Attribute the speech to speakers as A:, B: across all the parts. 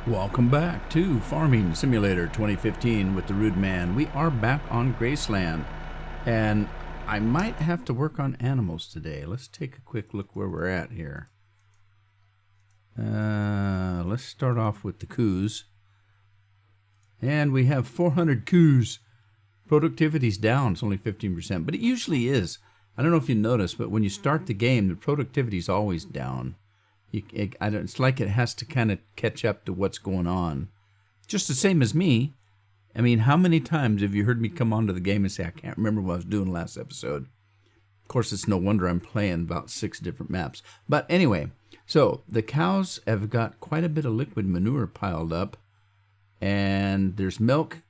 A: Welcome back to Farming Simulator 2015 with the Rude Man. We are back on Graceland, and I might have to work on animals today. Let's take a quick look where we're at here. Let's start off with the coos. And we have 400 coos. Productivity's down. It's only 15%, but it usually is. I don't know if you noticed, but when you start the game, the productivity's always down. It's like it has to kind of catch up to what's going on. Just the same as me. I mean, how many times have you heard me come onto the game and say, I can't remember what I was doing last episode? Of course, it's no wonder I'm playing about 6 different maps. But anyway, so the cows have got quite a bit of liquid manure piled up. And there's milk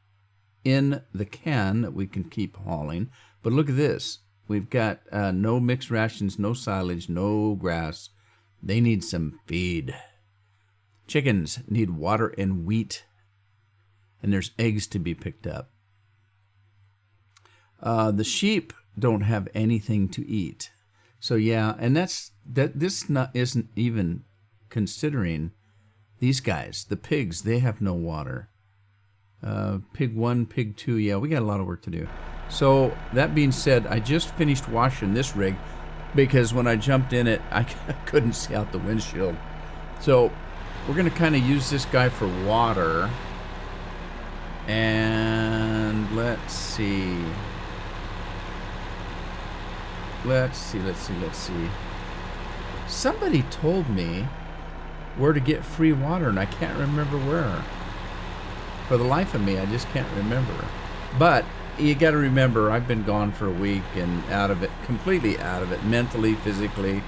A: in the can that we can keep hauling. But look at this. We've got no mixed rations, no silage, no grass. They need some feed. Chickens need water and wheat. And there's eggs to be picked up. The sheep don't have anything to eat. So yeah, and isn't even considering these guys. The pigs, they have no water. Pig 1, pig 2, yeah, we got a lot of work to do. So that being said, I just finished washing this rig, because when I jumped in it, I couldn't see out the windshield. So we're going to kind of use this guy for water. And let's see. Somebody told me where to get free water, and I can't remember where. For the life of me, I just can't remember. But you got to remember, I've been gone for a week and out of it, completely out of it, mentally, physically,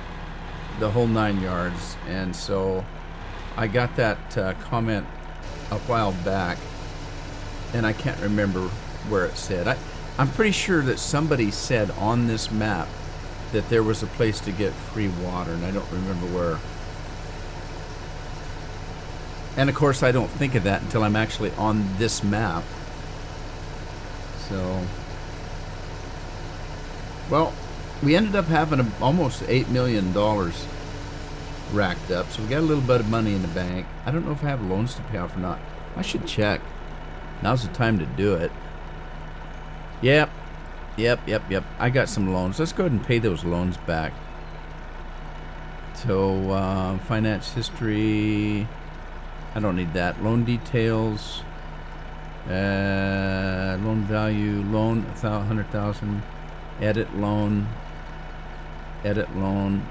A: the whole 9 yards. And so I got that comment a while back, and I can't remember where it said. I'm pretty sure that somebody said on this map that there was a place to get free water, and I don't remember where. And of course, I don't think of that until I'm actually on this map. So, well, we ended up having almost $8 million racked up, so we got a little bit of money in the bank. I don't know if I have loans to pay off or not. I should check. Now's the time to do it. Yep. I got some loans. Let's go ahead and pay those loans back. So, finance history. I don't need that. Loan details. Loan value, loan 100,000, edit loan,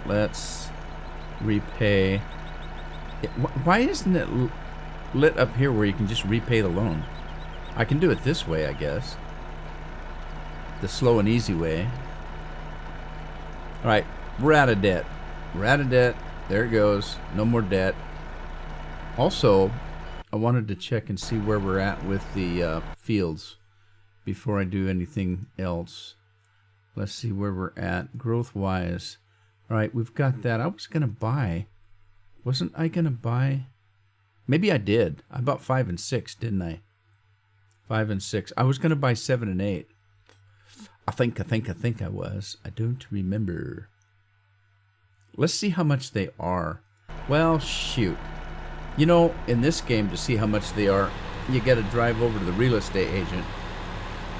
A: let's repay. Why isn't it lit up here where you can just repay the loan? I can do it this way, I guess. The slow and easy way. Alright, we're out of debt. There it goes. No more debt. Also, I wanted to check and see where we're at with the fields before I do anything else. Let's see where we're at growth-wise. All right, we've got that. I was going to buy. Wasn't I going to buy? Maybe I did. I bought 5 and 6, didn't I? 5 and 6. I was going to buy 7 and 8. I think I was. I don't remember. Let's see how much they are. Well, shoot. You know, in this game, to see how much they are, you got to drive over to the real estate agent.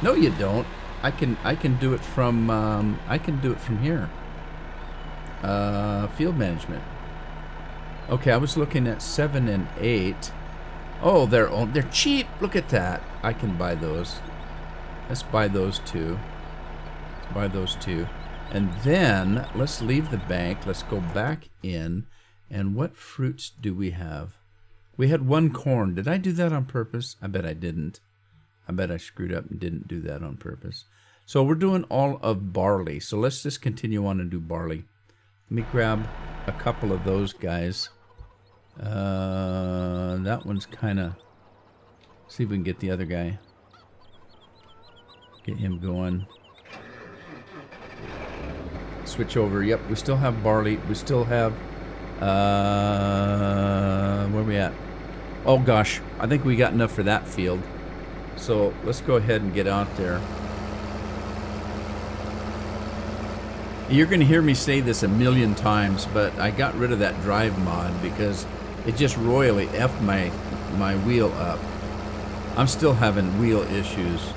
A: No, you don't. I can do it from here. Field management. Okay, I was looking at 7 and 8. Oh, they're cheap. Look at that. I can buy those. Let's buy those two. And then let's leave the bank. Let's go back in. And what fruits do we have? We had 1 corn. Did I do that on purpose? I bet I didn't. I bet I screwed up and didn't do that on purpose. So we're doing all of barley. So let's just continue on and do barley. Let me grab a couple of those guys. That one's kind of... See if we can get the other guy. Get him going. Switch over. Yep, we still have barley. We still have... where are we at? Oh gosh, I think we got enough for that field. So let's go ahead and get out there. You're going to hear me say this a million times, but I got rid of that drive mod because it just royally effed my wheel up. I'm still having wheel issues.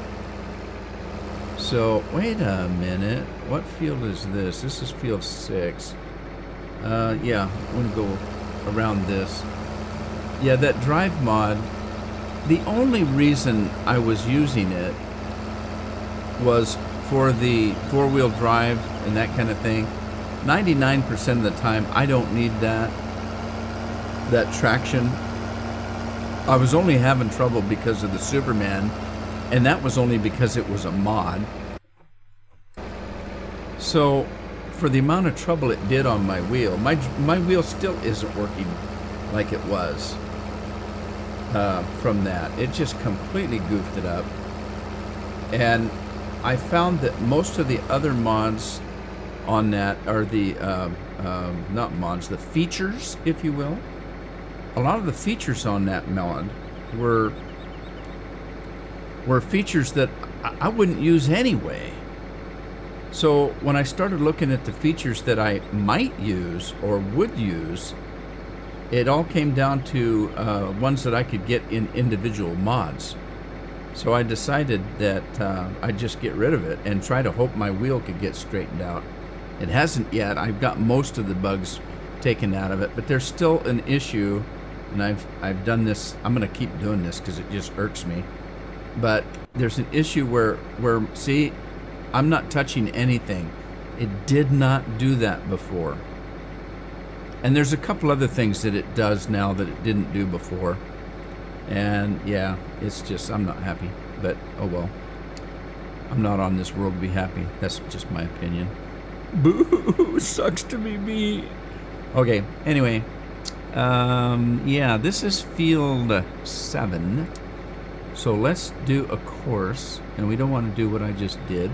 A: So, wait a minute. What field is this? This is field 6. Yeah, I'm going to go around this. Yeah, that drive mod, the only reason I was using it was for the four-wheel drive and that kind of thing. 99% of the time, I don't need that traction. I was only having trouble because of the Superman, and that was only because it was a mod. So, for the amount of trouble it did on my wheel, my wheel still isn't working like it was from that. It just completely goofed it up. And I found that most of the other mods on that are the, not mods, the features, if you will. A lot of the features on that mod were features that I wouldn't use anyway. So when I started looking at the features that I might use or would use, it all came down to ones that I could get in individual mods. So I decided that I'd just get rid of it and try to hope my wheel could get straightened out. It hasn't yet. I've got most of the bugs taken out of it, but there's still an issue, and I've done this. I'm going to keep doing this because it just irks me. But there's an issue where see, I'm not touching anything. It did not do that before. And there's a couple other things that it does now that it didn't do before. And yeah, it's just, I'm not happy. But oh well. I'm not on this world to be happy. That's just my opinion. Boo! Sucks to be me. Okay, anyway. Yeah, this is field 7. So let's do a course. And we don't want to do what I just did.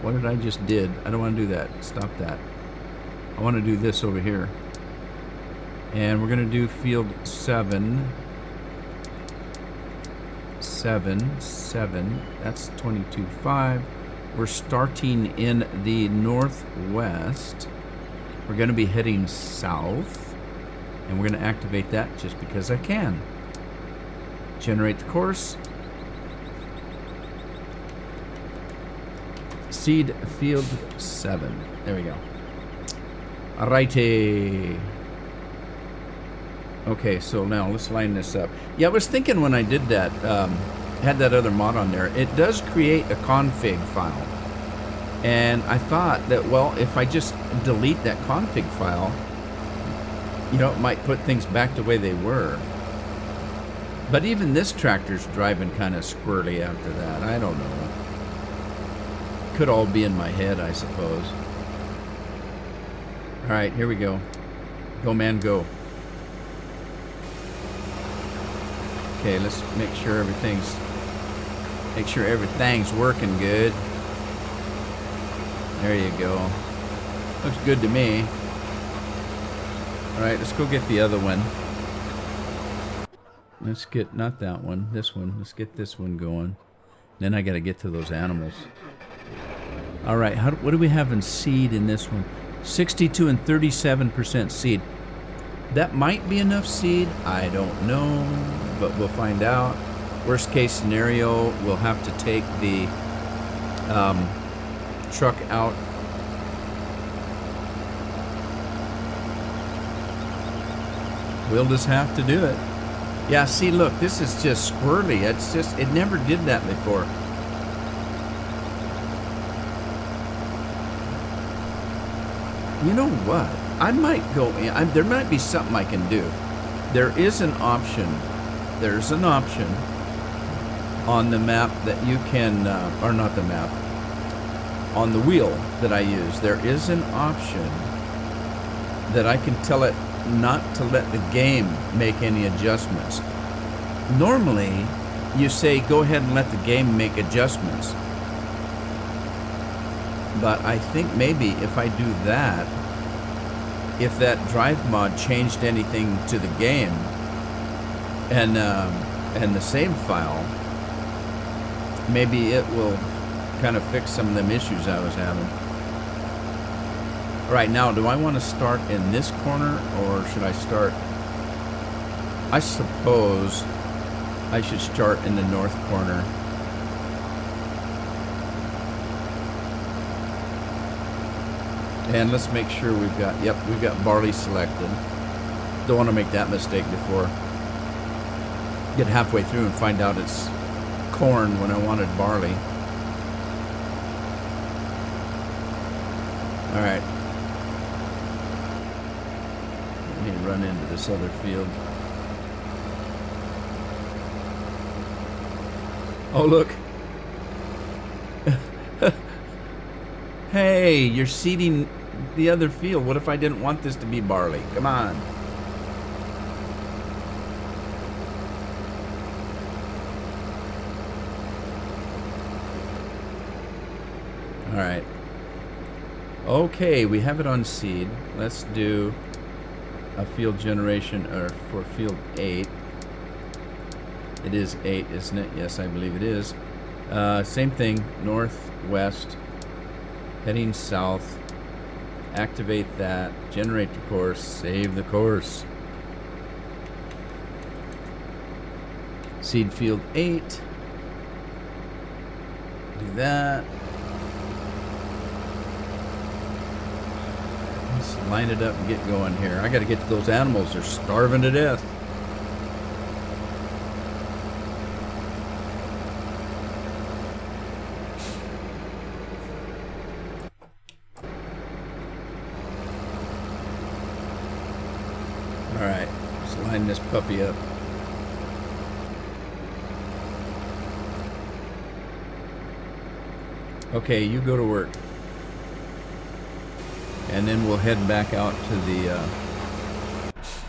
A: What did I just did? I don't want to do that. Stop that. I want to do this over here. And we're going to do field 7. 7. That's 22.5. We're starting in the northwest. We're going to be heading south. And we're going to activate that just because I can. Generate the course. Seed field 7. There we go. Alrighty. Okay, so now let's line this up. Yeah, I was thinking when I did that, had that other mod on there, it does create a config file. And I thought that, well, if I just delete that config file, you know, it might put things back the way they were. But even this tractor's driving kind of squirrely after that. I don't know. Could all be in my head, I suppose. Alright, here we go. Go, man, go. Okay, let's make sure everything's working good. There you go. Looks good to me. Alright, let's go get the other one. Let's get, not that one, this one. Let's get this one going. Then I gotta get to those animals. Alright, what do we have in seed in this one? 62 and 37% seed. That might be enough seed. I don't know, but we'll find out. Worst case scenario, we'll have to take the truck out. We'll just have to do it. Yeah, see, look, this is just squirrely. It's just, it never did that before. You know what? I might go in. There might be something I can do. There is an option. There's an option on the map that you can, or not the map, on the wheel that I use. There is an option that I can tell it not to let the game make any adjustments. Normally, you say go ahead and let the game make adjustments. But I think maybe if I do that, if that drive mod changed anything to the game and the save file, maybe it will kind of fix some of them issues I was having. All right, now do I want to start in this corner or should I start I suppose I should start in the north corner. And let's make sure we've got, yep, we've got barley selected. Don't want to make that mistake before. Get halfway through and find out it's corn when I wanted barley. Alright. Let me run into this other field. Oh, look. Hey, you're seeding the other field. What if I didn't want this to be barley? Come on. All right. Okay, we have it on seed. Let's do a field generation for field 8. It is 8, isn't it? Yes, I believe it is. Same thing, northwest, heading south. Activate that, generate the course, save the course. Seed field 8. Do that. Let's line it up and get going here. I got to get to those animals. They're starving to death. All right, let's line this puppy up. Okay, you go to work. And then we'll head back out to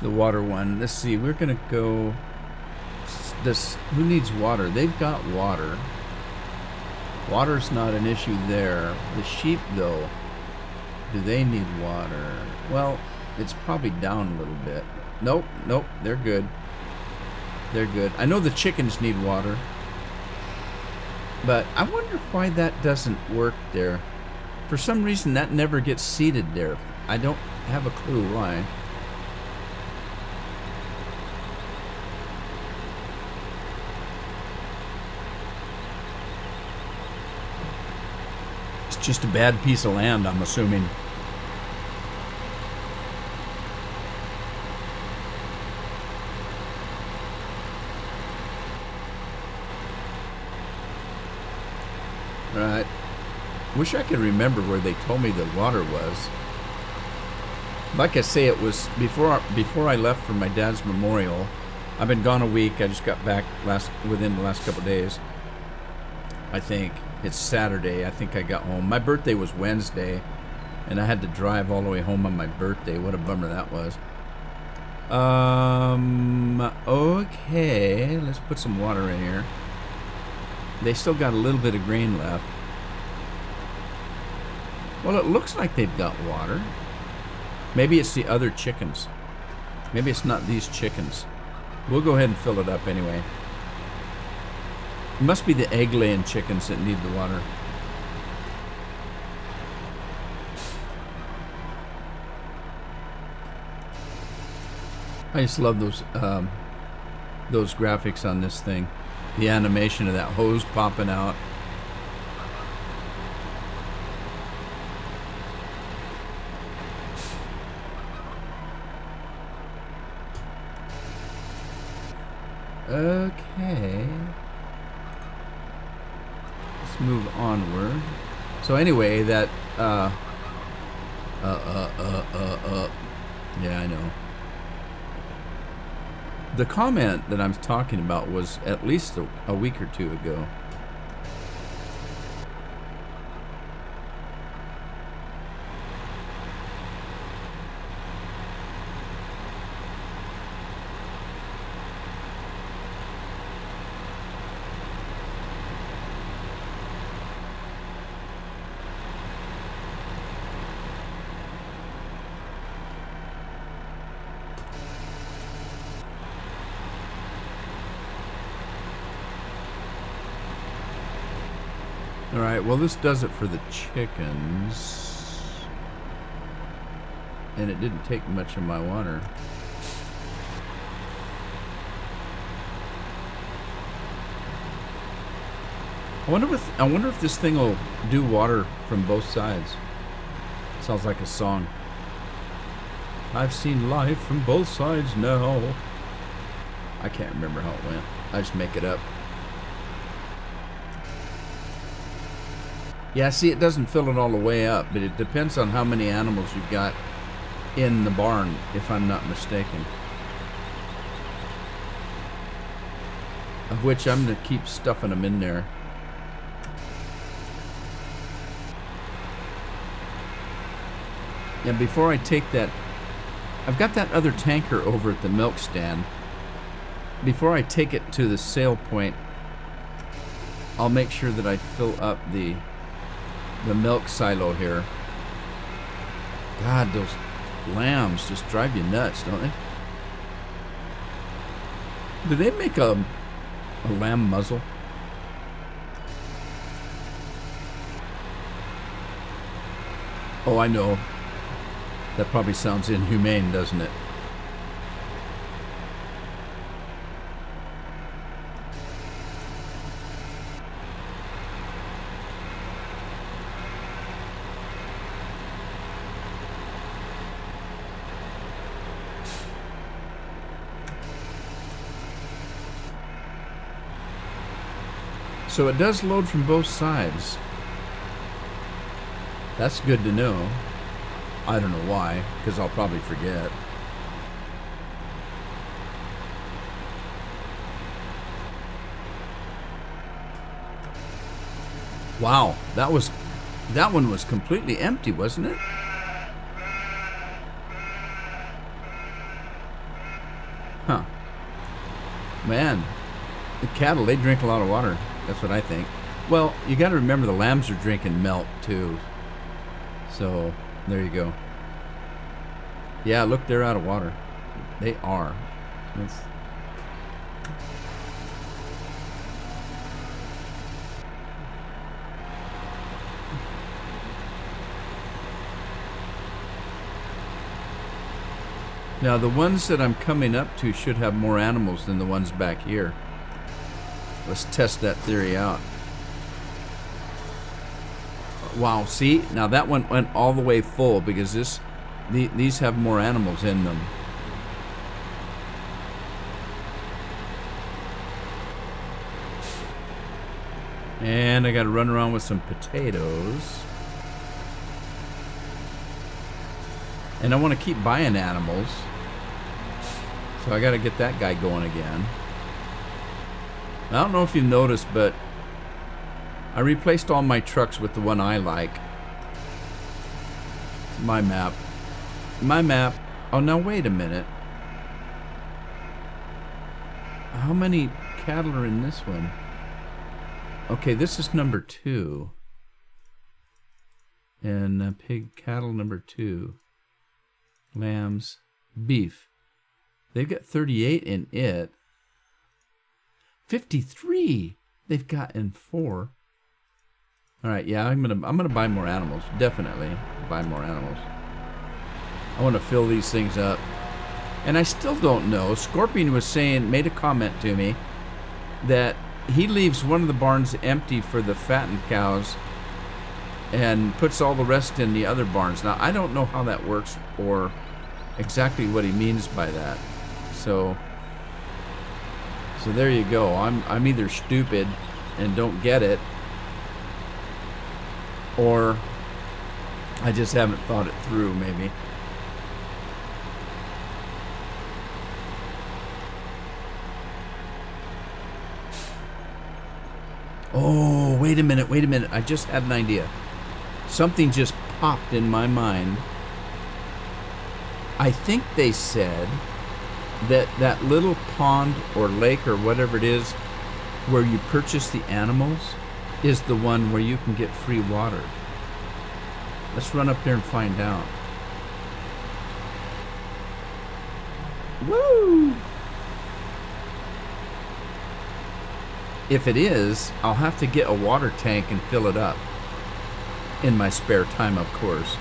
A: the water one. Let's see, we're gonna go this. Who needs water? They've got water. Water's not an issue there. The sheep though, do they need water? Well, it's probably down a little bit. Nope, nope, they're good. They're good. I know the chickens need water, but I wonder why that doesn't work there. For some reason, that never gets seeded there. I don't have a clue why. It's just a bad piece of land, I'm assuming. Right. Wish I could remember where they told me the water was. Like I say, it was before I left for my dad's memorial. I've been gone a week. I just got back within the last couple of days. I think it's Saturday. I think I got home. My birthday was Wednesday, and I had to drive all the way home on my birthday. What a bummer that was. Okay, let's put some water in here. They still got a little bit of grain left. Well, it looks like they've got water. Maybe it's the other chickens. Maybe it's not these chickens. We'll go ahead and fill it up anyway. It must be the egg-laying chickens that need the water. I just love those graphics on this thing. The animation of that hose popping out. Okay. Let's move onward. So anyway, that yeah, I know. The comment that I'm talking about was at least a week or two ago. Alright, well this does it for the chickens. And it didn't take much of my water. I wonder if this thing will do water from both sides. Sounds like a song. I've seen life from both sides now. I can't remember how it went. I just make it up. Yeah, see, it doesn't fill it all the way up, but it depends on how many animals you've got in the barn, if I'm not mistaken. Of which I'm going to keep stuffing them in there. And before I take that, I've got that other tanker over at the milk stand. Before I take it to the sale point, I'll make sure that I fill up the milk silo here. God, those lambs just drive you nuts, don't they? Do they make a lamb muzzle? Oh, I know. That probably sounds inhumane, doesn't it? So it does load from both sides. That's good to know. I don't know why, because I'll probably forget. Wow, that one was completely empty, wasn't it? Huh. Man, the cattle, they drink a lot of water. That's what I think. Well, you got to remember the lambs are drinking milk too. So, there you go. Yeah, look, they're out of water. They are. That's... Now, the ones that I'm coming up to should have more animals than the ones back here. Let's test that theory out. Wow, see? Now that one went all the way full because these have more animals in them. And I got to run around with some potatoes. And I want to keep buying animals. So I got to get that guy going again. I don't know if you've noticed, but I replaced all my trucks with the one I like. My map. My map. Oh, now wait a minute. How many cattle are in this one? Okay, this is number 2. And pig cattle number 2. Lambs. Beef. They've got 38 in it. 53 they've got in 4. All right, yeah, I'm gonna buy more animals. Definitely buy more animals. I want to fill these things up, and I still don't know. Scorpion was made a comment to me that he leaves one of the barns empty for the fattened cows and puts all the rest in the other barns. Now I don't know how that works or exactly what he means by that. So there you go. I'm either stupid and don't get it, or I just haven't thought it through, maybe. Oh, wait a minute. I just had an idea. Something just popped in my mind. I think they said that little pond or lake or whatever it is where you purchase the animals is the one where you can get free water. Let's run up there and find out. Woo! If it is, I'll have to get a water tank and fill it up. In my spare time, of course.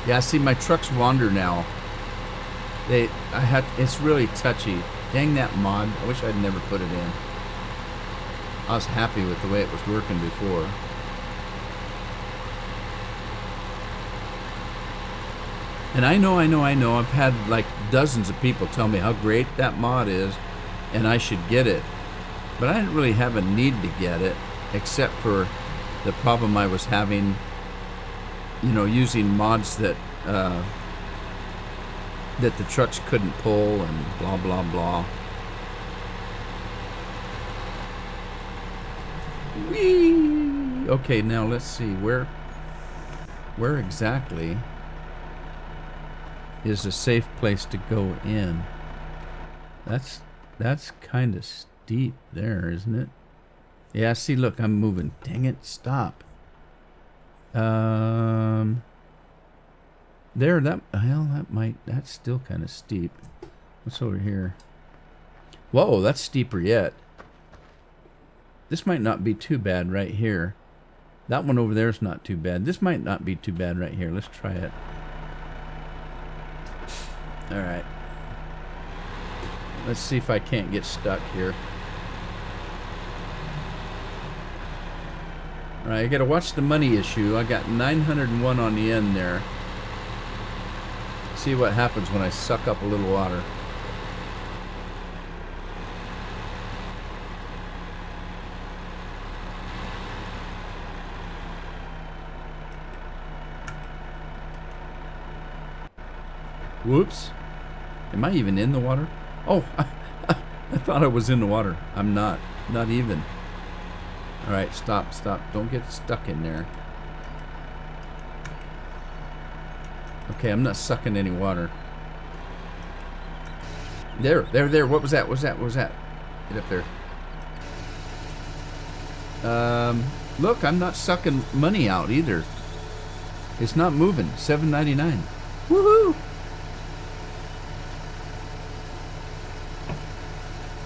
A: Yeah, see, my trucks wander now. It's really touchy. Dang that mod. I wish I'd never put it in. I was happy with the way it was working before. And I know. I've had like dozens of people tell me how great that mod is and I should get it. But I didn't really have a need to get it, except for the problem I was having, using mods that the trucks couldn't pull and blah, blah, blah. Whee! Okay, now let's see. Where exactly is a safe place to go in? That's kind of steep there, isn't it? Yeah, see, look, I'm moving. Dang it, stop. There, that's still kind of steep. What's over here? Whoa, that's steeper yet. This might not be too bad right here. That one over there is not too bad. This might not be too bad right here. Let's try it. All right. Let's see if I can't get stuck here. All right, I got to watch the money issue. I got 901 on the end there. See what happens when I suck up a little water. Whoops. Am I even in the water? Oh, I thought I was in the water. I'm not. Not even. All right, stop. Don't get stuck in there. Okay, I'm not sucking any water. There. What was that? Get up there. Look, I'm not sucking money out either. It's not moving. $7.99. Woohoo!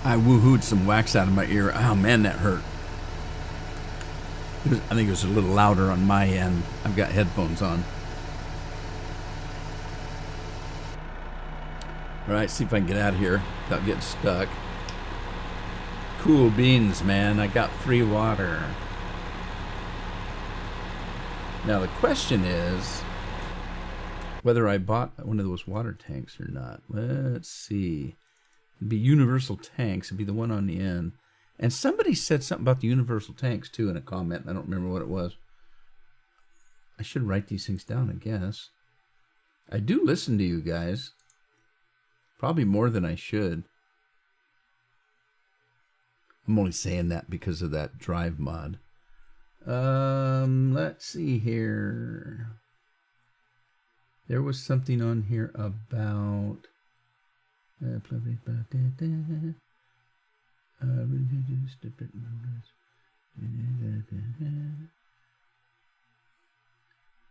A: I woohooed some wax out of my ear. Oh man, that hurt. I think it was a little louder on my end. I've got headphones on. Alright, see if I can get out of here without getting stuck. Cool beans, man. I got free water. Now the question is whether I bought one of those water tanks or not. Let's see. It'd be universal tanks. It'd be the one on the end. And somebody said something about the universal tanks, too, in a comment. I don't remember what it was. I should write these things down, I guess. I do listen to you guys. Probably more than I should. I'm only saying that because of that drive mod. Let's see here. There was something on here about...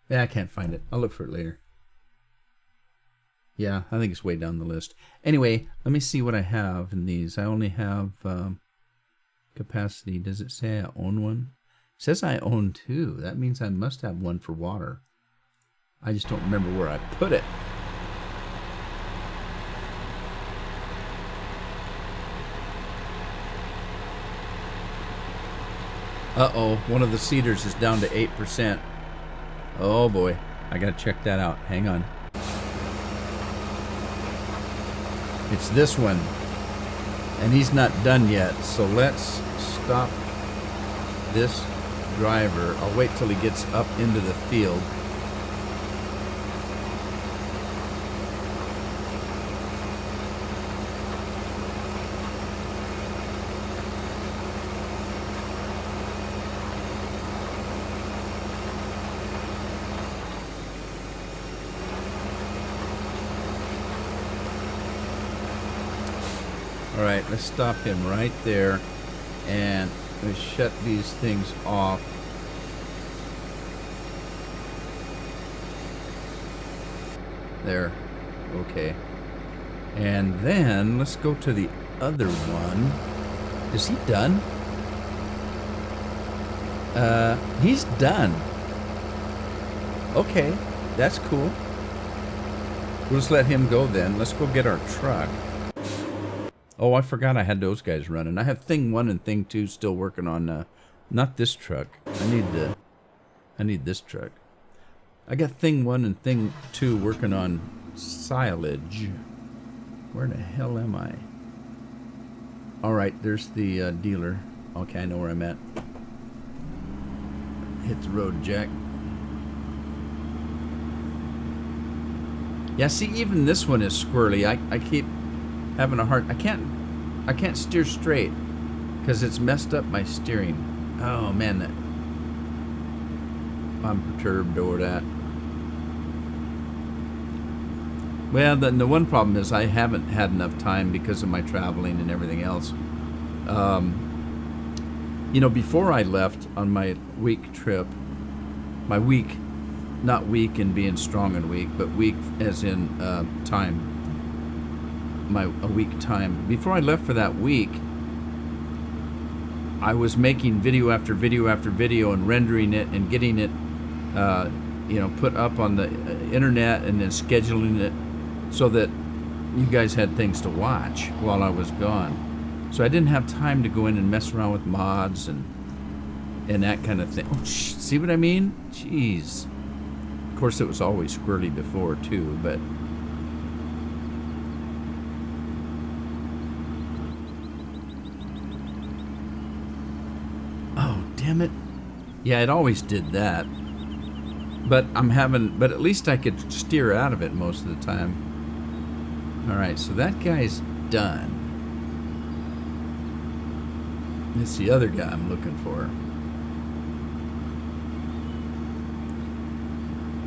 A: Yeah, I can't find it. I'll look for it later. Yeah, I think it's way down the list. Anyway, let me see what I have in these. I only have capacity. Does it say I own one? It says I own two. That means I must have one for water. I just don't remember where I put it. Uh-oh, one of the cedars is down to 8%. Oh boy, I gotta check that out. Hang on. It's this one. And he's not done yet, so let's stop this driver. I'll wait till he gets up into the field. All right, let's stop him right there and let's shut these things off. There, okay. And then let's go to the other one. Is he done? He's done. Okay, that's cool. We'll just let him go then. Let's go get our truck. Oh, I forgot I had those guys running. I have Thing 1 and Thing 2 still working on, not this truck. I need this truck. I got Thing 1 and Thing 2 working on silage. Where the hell am I? Alright, there's the dealer. Okay, I know where I'm at. Hit the road, Jack. Yeah, see, even this one is squirrely. I keep having a hard... I can't steer straight because it's messed up my steering. Oh, man. I'm perturbed over that. Well, the one problem is I haven't had enough time because of my traveling and everything else. You know, before I left on my week trip, my week, not week in being strong and weak, but week as in time, a week time. Before I left for that week, I was making video after video after video and rendering it and getting it, you know, put up on the internet and then scheduling it so that you guys had things to watch while I was gone. So I didn't have time to go in and mess around with mods and that kind of thing. Oh, see what I mean? Jeez. Of course, it was always squirrely before too, but oh, damn it. Yeah, it always did that. But but at least I could steer out of it most of the time. All right, so that guy's done. It's the other guy I'm looking for.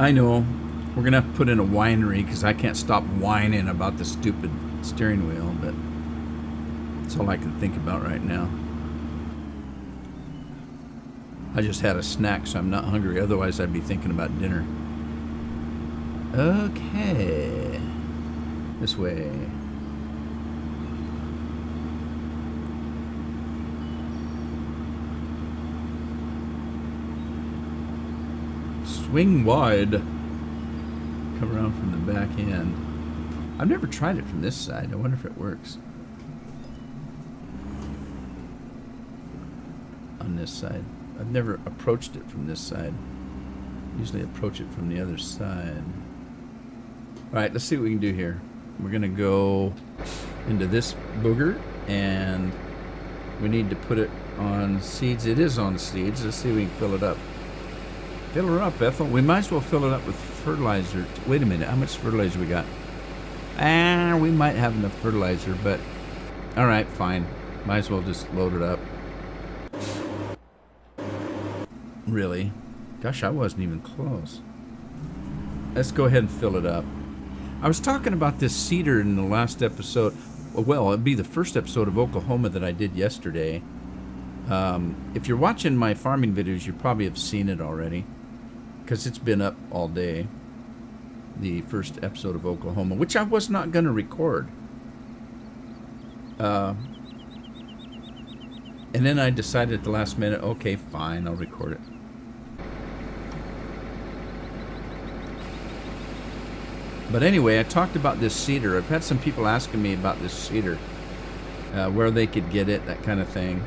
A: I know. We're going to have to put in a winery because I can't stop whining about the stupid steering wheel, but that's all I can think about right now. I just had a snack, so I'm not hungry. Otherwise, I'd be thinking about dinner. Okay. This way. Swing wide. Come around from the back end. I've never tried it from this side. I wonder if it works. On this side. I've never approached it from this side. Usually approach it from the other side. Alright, let's see what we can do here. We're going to go into this booger, and we need to put it on seeds. It is on seeds. Let's see if we can fill it up. Fill her up, Ethel. We might as well fill it up with fertilizer. Wait a minute. How much fertilizer we got? We might have enough fertilizer, but alright, fine. Might as well just load it up. Really? Gosh, I wasn't even close. Let's go ahead and fill it up. I was talking about this cedar in the last episode. Well, it'd be the first episode of Oklahoma that I did yesterday. If you're watching my farming videos, you probably have seen it already, because it's been up all day. The first episode of Oklahoma, which I was not going to record. And then I decided at the last minute, okay, fine, I'll record it. But anyway, I talked about this cedar. I've had some people asking me about this cedar, where they could get it, that kind of thing.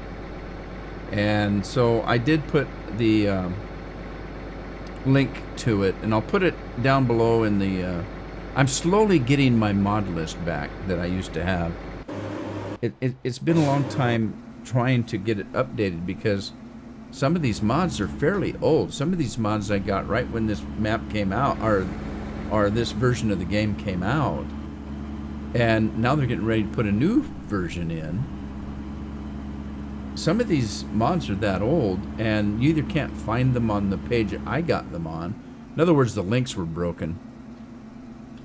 A: And so I did put the link to it, and I'll put it down below in the... I'm slowly getting my mod list back that I used to have. It's been a long time trying to get it updated because some of these mods are fairly old. Some of these mods I got right when this map came out, or this version of the game came out, and now they're getting ready to put a new version in. Some of these mods are that old, and you either can't find them on the page I got them on. In other words, the links were broken.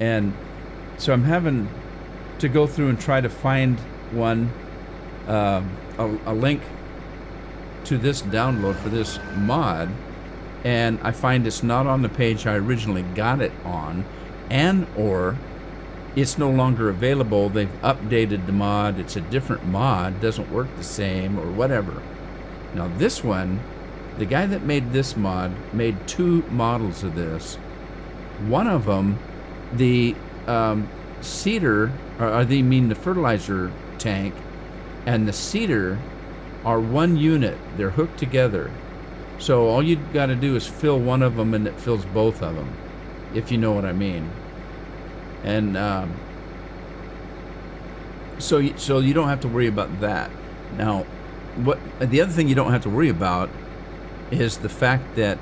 A: And so I'm having to go through and try to find one, a link to this download for this mod, and I find it's not on the page I originally got it on, and or it's no longer available. They've updated the mod. It's a different mod, doesn't work the same or whatever. Now this one, the guy that made this mod made two models of this. One of them, the seeder, or they mean the fertilizer tank, and the seeder are one unit. They're hooked together. So all you got to do is fill one of them, and it fills both of them, if you know what I mean. And so you don't have to worry about that. Now, the other thing you don't have to worry about is the fact that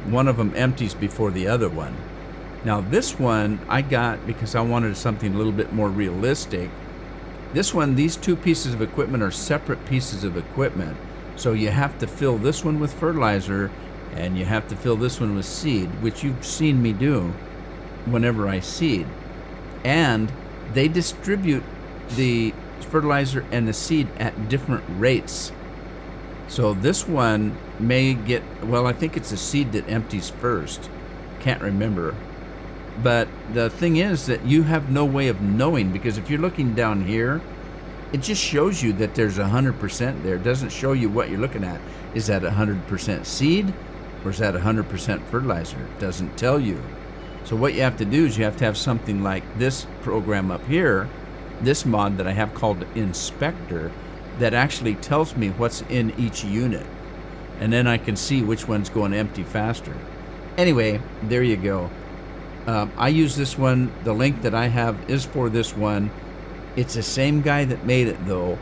A: one of them empties before the other one. Now this one I got because I wanted something a little bit more realistic. This one, these two pieces of equipment are separate pieces of equipment. So you have to fill this one with fertilizer and you have to fill this one with seed, which you've seen me do whenever I seed. And they distribute the fertilizer and the seed at different rates. So this one may get, well, I think it's a seed that empties first. Can't remember. But the thing is that you have no way of knowing, because if you're looking down here, it just shows you that there's 100% there. It doesn't show you what you're looking at. Is that 100% seed or is that 100% fertilizer? It doesn't tell you. So what you have to do is you have to have something like this program up here, this mod that I have called Inspector, that actually tells me what's in each unit. And then I can see which one's going empty faster. Anyway, there you go. I use this one. The link that I have is for this one. It's the same guy that made it, though.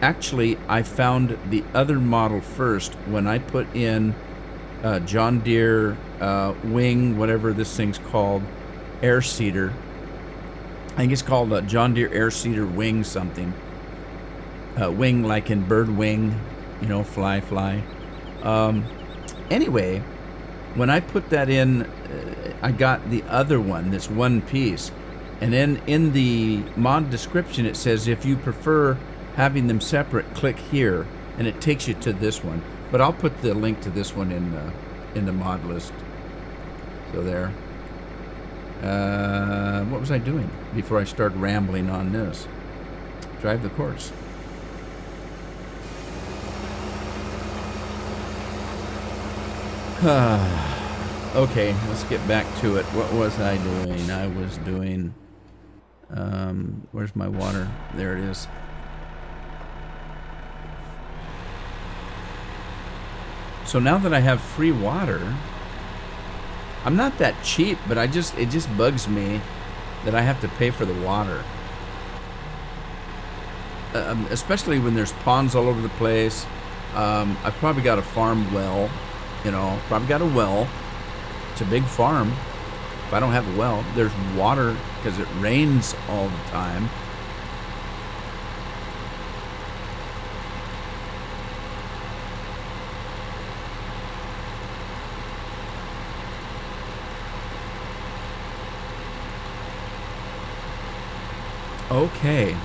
A: Actually, I found the other model first when I put in John Deere Wing, whatever this thing's called, air seeder. I think it's called John Deere air seeder wing something. Wing like in bird wing, you know, fly. Anyway, when I put that in, I got the other one, this one piece. And then in the mod description, it says if you prefer having them separate, click here, and it takes you to this one. But I'll put the link to this one in the mod list. So there. What was I doing before I started rambling on this? Drive the course. Okay, let's get back to it. What was I doing? I was doing... where's my water? There it is. So now that I have free water, I'm not that cheap, but it just bugs me that I have to pay for the water. Especially when there's ponds all over the place. I've probably got a farm well, you know, probably got a well. It's a big farm. If I don't have a well, there's water because it rains all the time. Okay.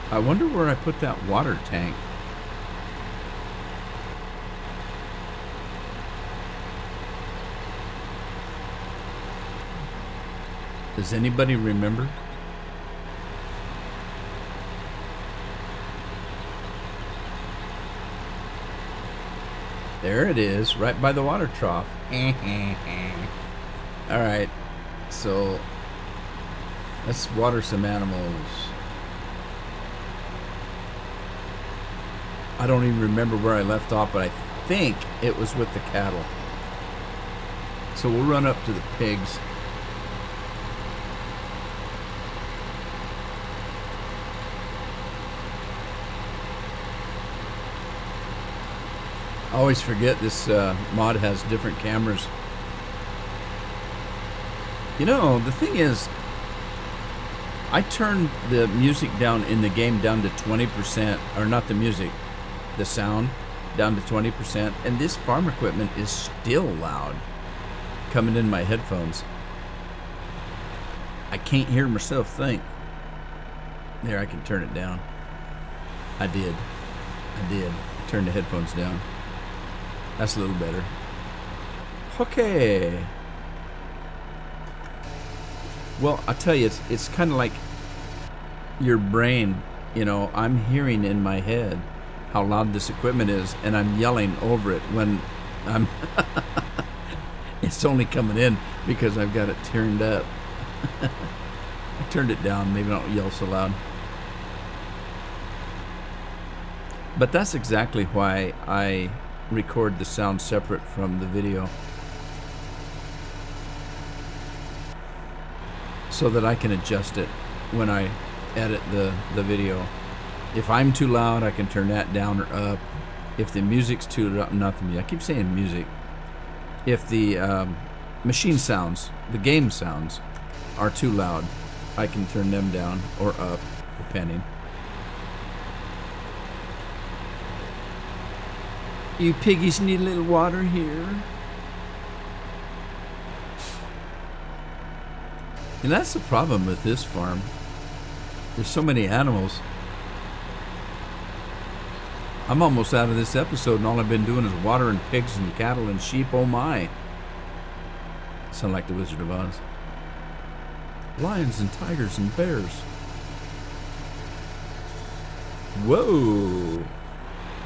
A: I wonder where I put that water tank. Does anybody remember? There it is, right by the water trough. Alright, so let's water some animals. I don't even remember where I left off, but I think it was with the cattle. So we'll run up to the pigs. I always forget this mod has different cameras. You know, the thing is, I turned the music down in the game down to 20%, or not the music, the sound down to 20%, and this farm equipment is still loud coming in my headphones. I can't hear myself think. There, I can turn it down. I did. I turned the headphones down. That's a little better. Okay. Well, I'll tell you, it's kind of like your brain. You know, I'm hearing in my head, how loud this equipment is, and I'm yelling over it when I'm it's only coming in because I've got it turned up. I turned it down, maybe I don't yell so loud. But that's exactly why I record the sound separate from the video, so that I can adjust it when I edit the video. If I'm too loud, I can turn that down or up. If the music's too loud, not the music, I keep saying music. If the machine sounds, the game sounds, are too loud, I can turn them down or up, depending. You piggies need a little water here. And that's the problem with this farm. There's so many animals. I'm almost out of this episode, and all I've been doing is watering pigs and cattle and sheep. Oh my. Sound like the Wizard of Oz. Lions and tigers and bears. Whoa.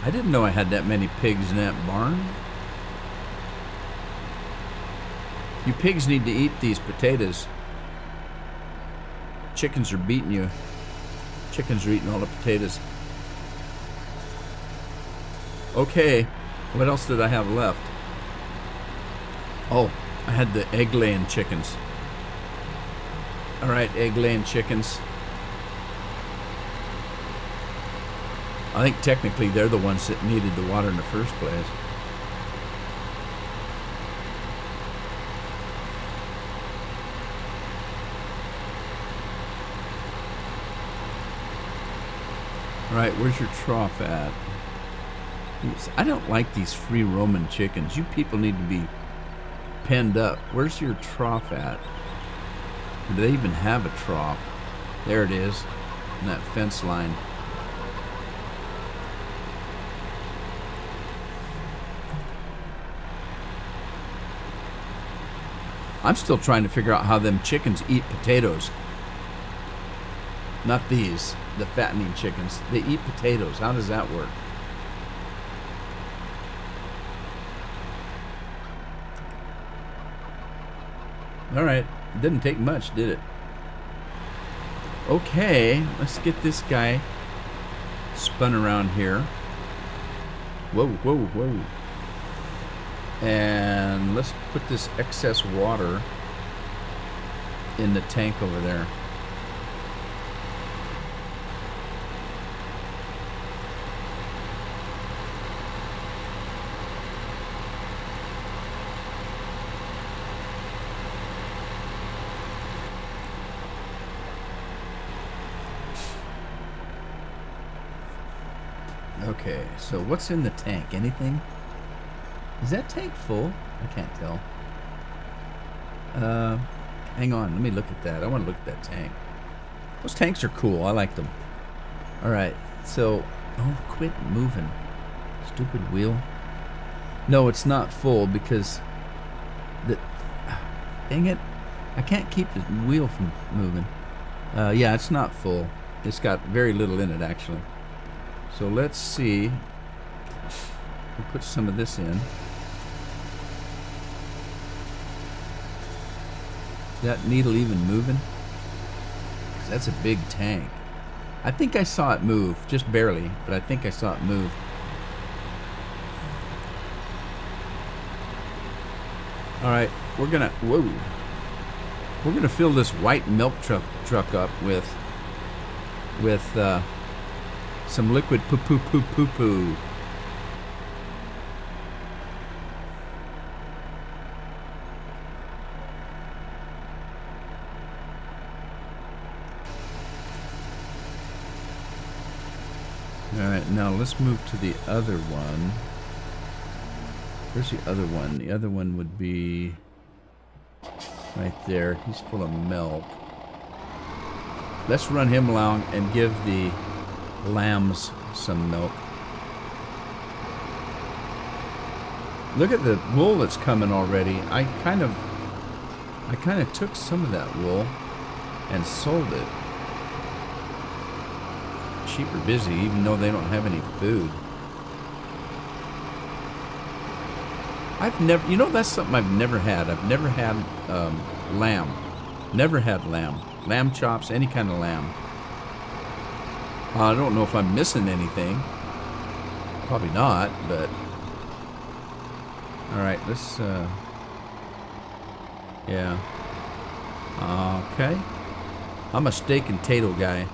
A: I didn't know I had that many pigs in that barn. You pigs need to eat these potatoes. Chickens are beating you. Chickens are eating all the potatoes. Okay, what else did I have left? Oh, I had the egg-laying chickens. All right, egg-laying chickens. I think technically they're the ones that needed the water in the first place. All right, where's your trough at? I don't like these free roaming chickens. You people need to be penned up. Where's your trough at? Do they even have a trough? There it is, in that fence line. I'm still trying to figure out how them chickens eat potatoes. Not these, the fattening chickens. They eat potatoes. How does that work? All right, it didn't take much, did it? Okay, let's get this guy spun around here. Whoa, whoa, whoa. And let's put this excess water in the tank over there. Okay, so what's in the tank? Anything? Is that tank full? I can't tell. Hang on, let me look at that. I want to look at that tank. Those tanks are cool. I like them. Alright, so... Oh, quit moving. Stupid wheel. No, it's not full because... Dang it. I can't keep the wheel from moving. Yeah, it's not full. It's got very little in it, actually. So let's see. We'll put some of this in. Is that needle even moving? 'Cause that's a big tank. I think I saw it move, just barely, but I think I saw it move. All right, we're gonna fill this white milk truck up with some liquid poo-poo-poo-poo-poo. Alright, now let's move to the other one. Where's the other one? The other one would be right there. He's full of milk. Let's run him along and give the lambs some milk. Look at the wool that's coming already. I kind of took some of that wool and sold it. Sheep are busy even though they don't have any food. I've never, that's something I've never had. I've never had lamb. Never had lamb. Lamb chops, any kind of lamb. I don't know if I'm missing anything. Probably not, but... Alright, let's, yeah. Okay. I'm a steak and potato guy.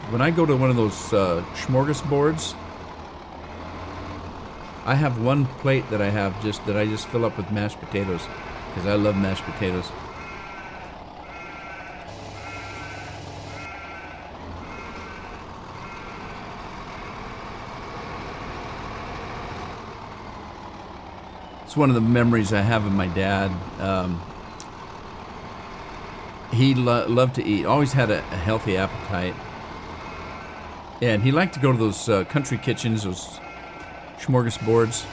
A: When I go to one of those smorgasbords, I have one plate that I just fill up with mashed potatoes, because I love mashed potatoes. It's one of the memories I have of my dad. He loved to eat, always had a healthy appetite. And he liked to go to those country kitchens, those smorgasbords.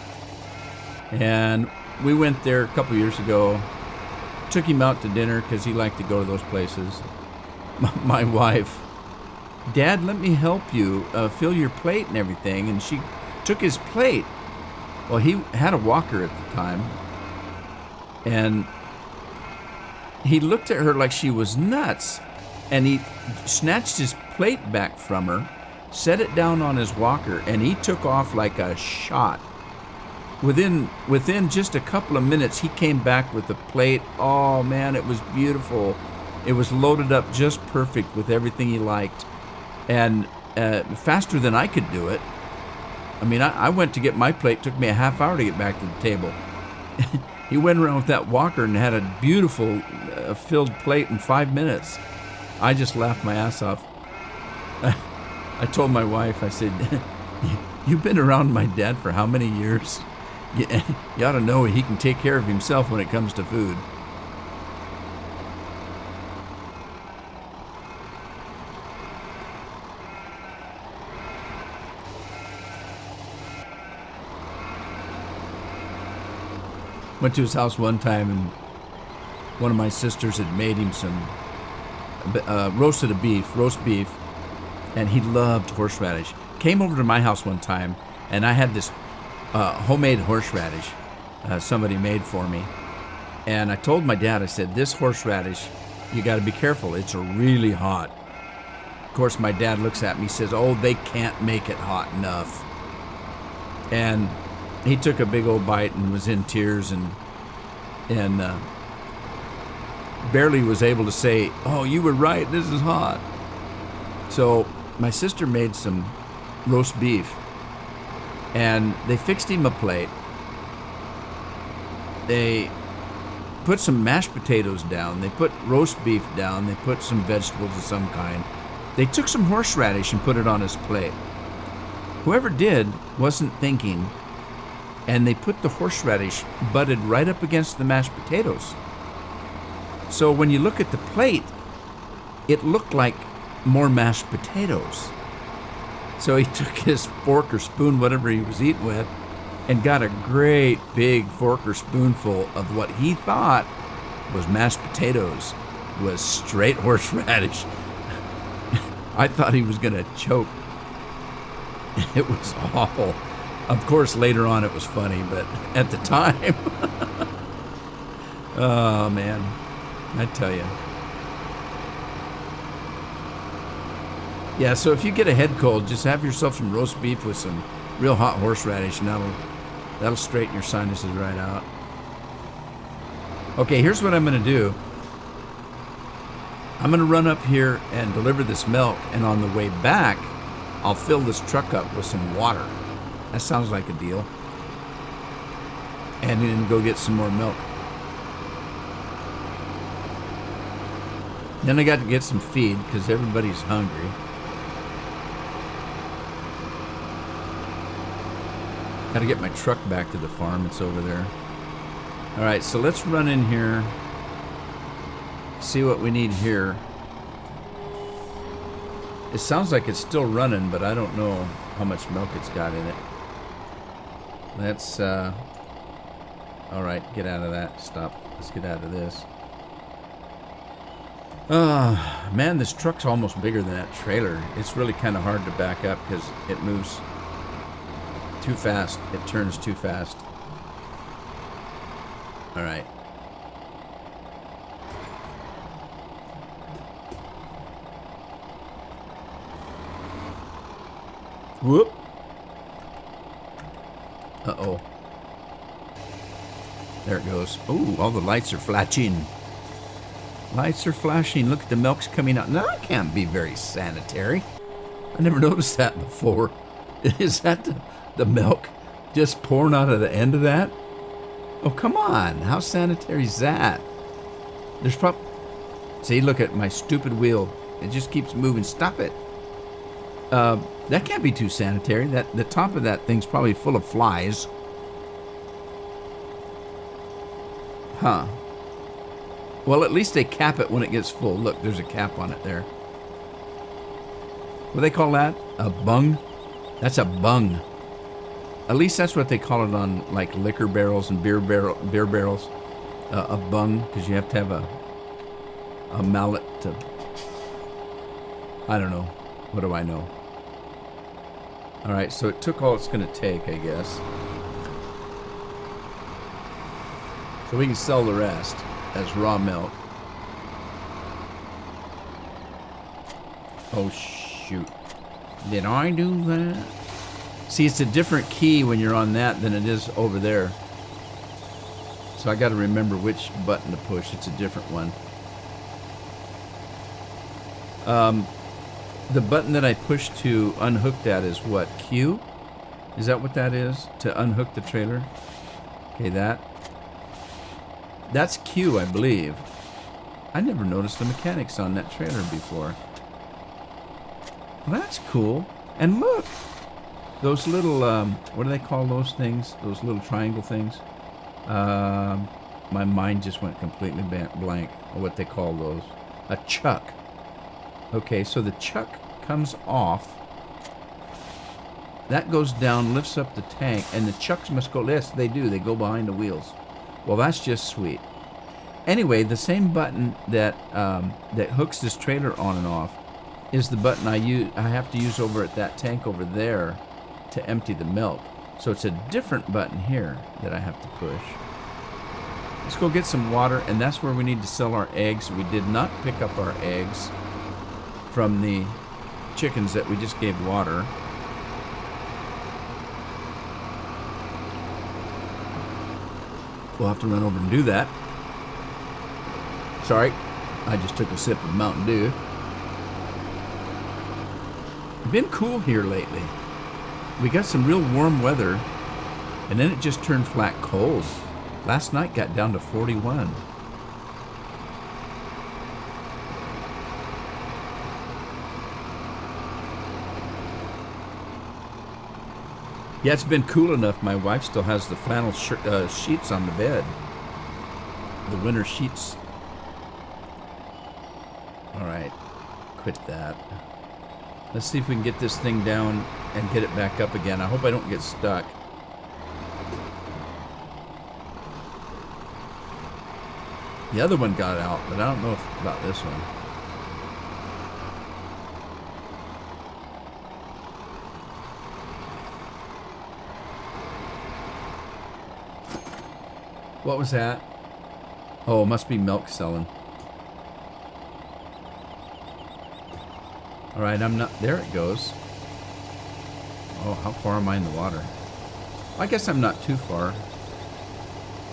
A: And we went there a couple years ago. Took him out to dinner because he liked to go to those places. My wife, Dad, let me help you fill your plate and everything. And she took his plate. Well, he had a walker at the time. And he looked at her like she was nuts. And he snatched his plate back from her, set it down on his walker, and he took off like a shot. Within just a couple of minutes, he came back with the plate. Oh man, it was beautiful. It was loaded up just perfect with everything he liked, and faster than I could do it. I mean, I went to get my plate. It took me a half hour to get back to the table. He went around with that walker and had a beautiful filled plate in 5 minutes. I just laughed my ass off. I told my wife, I said, you've been around my dad for how many years? You ought to know he can take care of himself when it comes to food. Went to his house one time, and one of my sisters had made him some roast beef, and he loved horseradish. Came over to my house one time, and I had this homemade horseradish somebody made for me. And I told my dad, I said, this horseradish, you got to be careful. It's really hot. Of course, my dad looks at me, says, oh, they can't make it hot enough. And he took a big old bite and was in tears, and barely was able to say, oh, you were right, this is hot. So my sister made some roast beef, and they fixed him a plate. They put some mashed potatoes down, they put roast beef down, they put some vegetables of some kind. They took some horseradish and put it on his plate. Whoever did wasn't thinking, and they put the horseradish butted right up against the mashed potatoes. So when you look at the plate, it looked like more mashed potatoes. So he took his fork or spoon, whatever he was eating with, and got a great big fork or spoonful of what he thought was mashed potatoes, was straight horseradish. I thought he was gonna choke. It was awful. Of course, later on it was funny, but at the time, oh man, I tell you. Yeah, so if you get a head cold, just have yourself some roast beef with some real hot horseradish, and that'll straighten your sinuses right out. Okay, here's what I'm going to do. I'm going to run up here and deliver this milk, and on the way back, I'll fill this truck up with some water. That sounds like a deal. And then go get some more milk. Then I got to get some feed because everybody's hungry. Got to get my truck back to the farm. It's over there. All right, so let's run in here, see what we need here. It sounds like it's still running, but I don't know how much milk it's got in it. Let's, all right, get out of that. Stop. Let's get out of this. Man, this truck's almost bigger than that trailer. It's really kind of hard to back up because it moves Too fast. It turns too fast. All right. Whoop. Uh-oh. There it goes. Ooh, all the lights are flashing. Lights are flashing. Look at the milk's coming out. Now, that can't be very sanitary. I never noticed that before. Is that the milk just pouring out of the end of that? Oh, come on. How sanitary is that? There's See, look at my stupid wheel. It just keeps moving. Stop it. That can't be too sanitary. The top of that thing's probably full of flies. Huh. Well, at least they cap it when it gets full. Look, there's a cap on it there. What do they call that? A bung? That's a bung. At least that's what they call it on like liquor barrels and beer barrels. A bung, because you have to have a mallet to... I don't know. What do I know? All right, so it took all it's going to take, I guess. So we can sell the rest as raw milk. Oh, shoot. Did I do that? See, it's a different key when you're on that than it is over there. So I got to remember which button to push. It's a different one. The button that I push to unhook that is what? Q? Is that what that is? To unhook the trailer? Okay, that's Q, I believe. I never noticed the mechanics on that trailer before. Well, that's cool. And look! Those little, what do they call those things? Those little triangle things? My mind just went completely blank on what they call those. A chuck. Okay, so the chuck comes off. That goes down, lifts up the tank, and the chucks must go, yes, they do. They go behind the wheels. Well, that's just sweet. Anyway, the same button that that hooks this trailer on and off is the button I have to use over at that tank over there to empty the milk. So it's a different button here that I have to push. Let's go get some water, and that's where we need to sell our eggs. We did not pick up our eggs from the chickens that we just gave water. We'll have to run over and do that. Sorry, I just took a sip of Mountain Dew. It's been cool here lately. We got some real warm weather, and then it just turned flat cold. Last night got down to 41. Yeah, it's been cool enough. My wife still has the flannel sheets on the bed. The winter sheets. All right, quit that. Let's see if we can get this thing down and get it back up again. I hope I don't get stuck. The other one got out, but I don't know about this one. What was that? Oh, it must be milk selling. All right, I'm not... There it goes. Oh, how far am I in the water? I guess I'm not too far.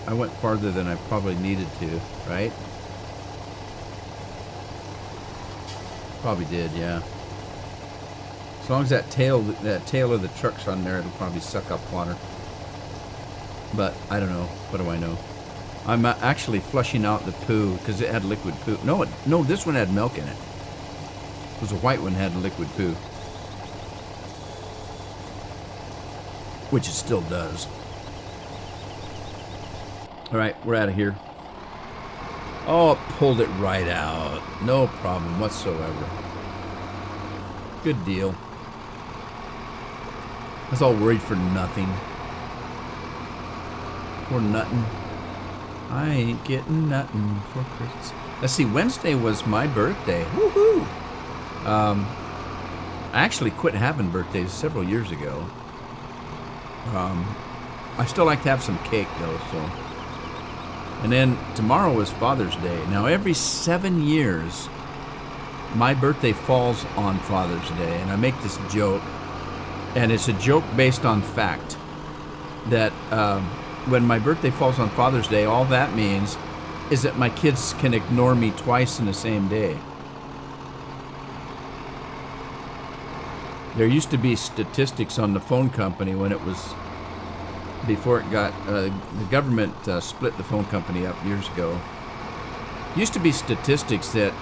A: I went farther than I probably needed to, right? Probably did, yeah. As long as that tail of the truck's on there, it'll probably suck up water. But I don't know. What do I know? I'm actually flushing out the poo because it had liquid poo. No, this one had milk in it. It was a white one had liquid poo, which it still does. All right, we're out of here. Oh, it pulled it right out. No problem whatsoever. Good deal. I was all worried for nothing. For nothing. I ain't getting nothing for Christmas. Let's see, Wednesday was my birthday. Woohoo! I actually quit having birthdays several years ago. I still like to have some cake though, so. And then tomorrow is Father's Day. Now every 7 years, my birthday falls on Father's Day, and I make this joke, and it's a joke based on fact, that when my birthday falls on Father's Day, all that means is that my kids can ignore me twice in the same day. There used to be statistics on the phone company when it was, before it got, the government split the phone company up years ago. Used to be statistics that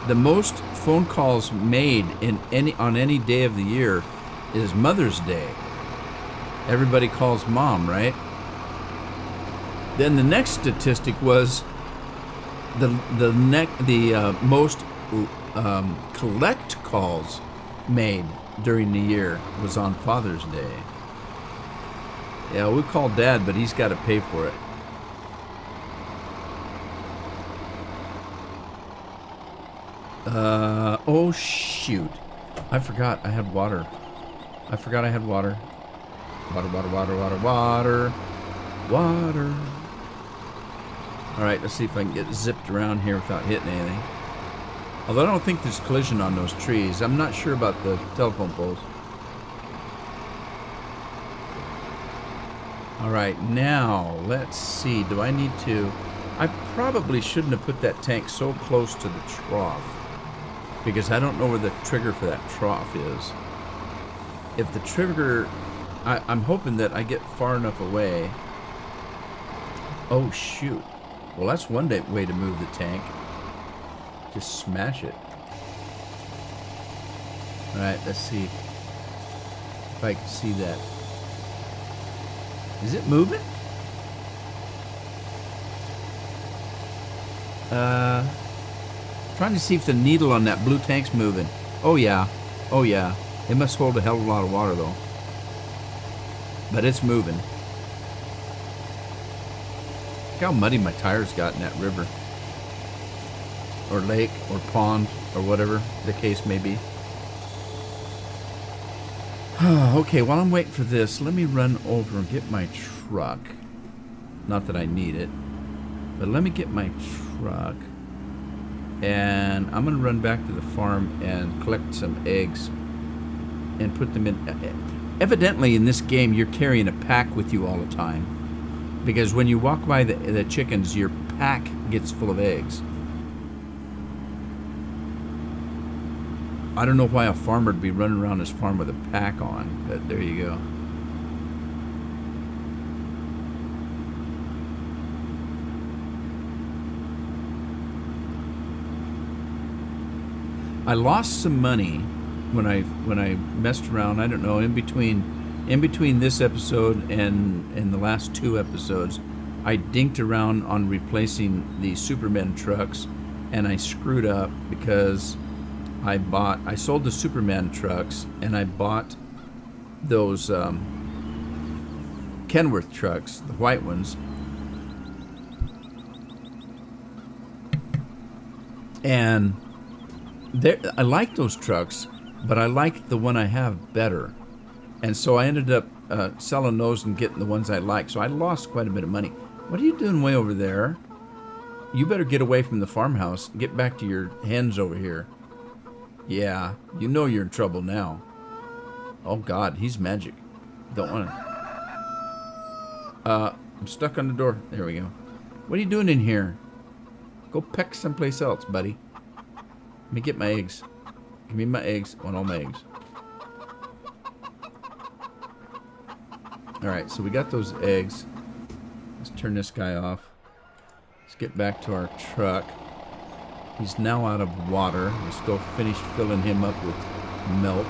A: the most phone calls made on any day of the year is Mother's Day. Everybody calls mom, right? Then the next statistic was the most collect calls made during the year was on Father's Day. Yeah, we call Dad, but he's got to pay for it. Oh shoot. I forgot I had water. Water. Alright, let's see if I can get zipped around here without hitting anything. Although I don't think there's collision on those trees. I'm not sure about the telephone poles. Alright, now, let's see. Do I need to... I probably shouldn't have put that tank so close to the trough, because I don't know where the trigger for that trough is. If the trigger... I'm hoping that I get far enough away. Oh, shoot. Well, that's one way to move the tank. Just smash it. Alright, let's see if I can see that. Is it moving? Trying to see if the needle on that blue tank's moving. Oh yeah. Oh yeah. It must hold a hell of a lot of water though. But it's moving. Look how muddy my tires got in that river. Or lake, or pond, or whatever the case may be. Okay, while I'm waiting for this, let me run over and get my truck. Not that I need it, but let me get my truck. And I'm going to run back to the farm and collect some eggs and put them in. Evidently, in this game, you're carrying a pack with you all the time. Because when you walk by the chickens, your pack gets full of eggs. I don't know why a farmer would be running around his farm with a pack on, but there you go. I lost some money when I messed around. I don't know, in between this episode and the last 2 episodes, I dinked around on replacing the Superman trucks, and I screwed up because I sold the Superman trucks, and I bought those Kenworth trucks, the white ones. And I like those trucks, but I like the one I have better. And so I ended up selling those and getting the ones I like. So I lost quite a bit of money. What are you doing way over there? You better get away from the farmhouse. Get back to your hens over here. Yeah, you know you're in trouble now. Oh God, he's magic. Don't want to. I'm stuck on the door. There we go. What are you doing in here? Go peck someplace else, buddy. Let me get my eggs. Give me my eggs. I want all my eggs. Alright, so we got those eggs. Let's turn this guy off. Let's get back to our truck. He's now out of water. Let's go finish filling him up with milk.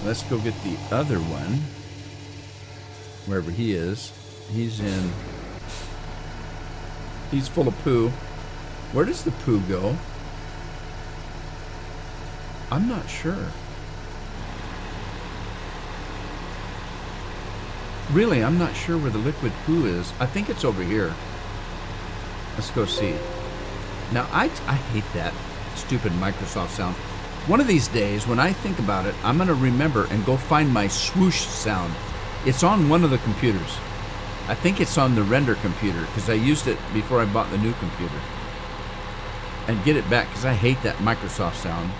A: Let's go get the other one. Wherever he is. He's full of poo. Where does the poo go? I'm not sure. Really, I'm not sure where the liquid poo is. I think it's over here. Let's go see. Now, I hate that. stupid Microsoft sound. One of these days, when I think about it, I'm going to remember and go find my swoosh sound. It's on one of the computers. I think it's on the render computer because I used it before I bought the new computer. And get it back because I hate that Microsoft sound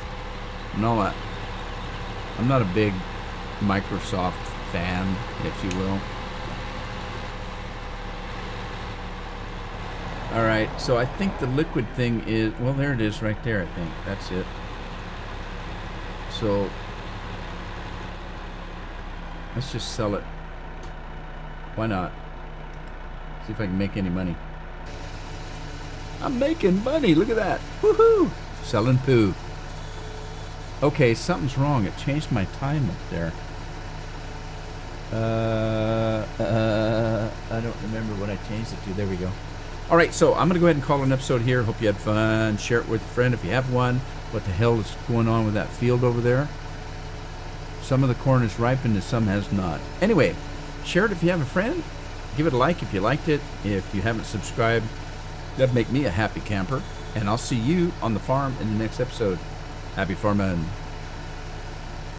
A: and all that. I'm not a big Microsoft fan, if you will. All right, so I think the liquid thing is, well, there it is right there, I think. That's it. So let's just sell it. Why not? See if I can make any money. I'm making money. Look at that. Woohoo! Selling poo. Okay, something's wrong. It changed my time up there. I don't remember what I changed it to. There we go. All right, so I'm going to go ahead and call an episode here. Hope you had fun. Share it with a friend if you have one. What the hell is going on with that field over there? Some of the corn is ripened and some has not. Anyway, share it if you have a friend. Give it a like if you liked it. If you haven't subscribed, that'd make me a happy camper. And I'll see you on the farm in the next episode. Happy farming.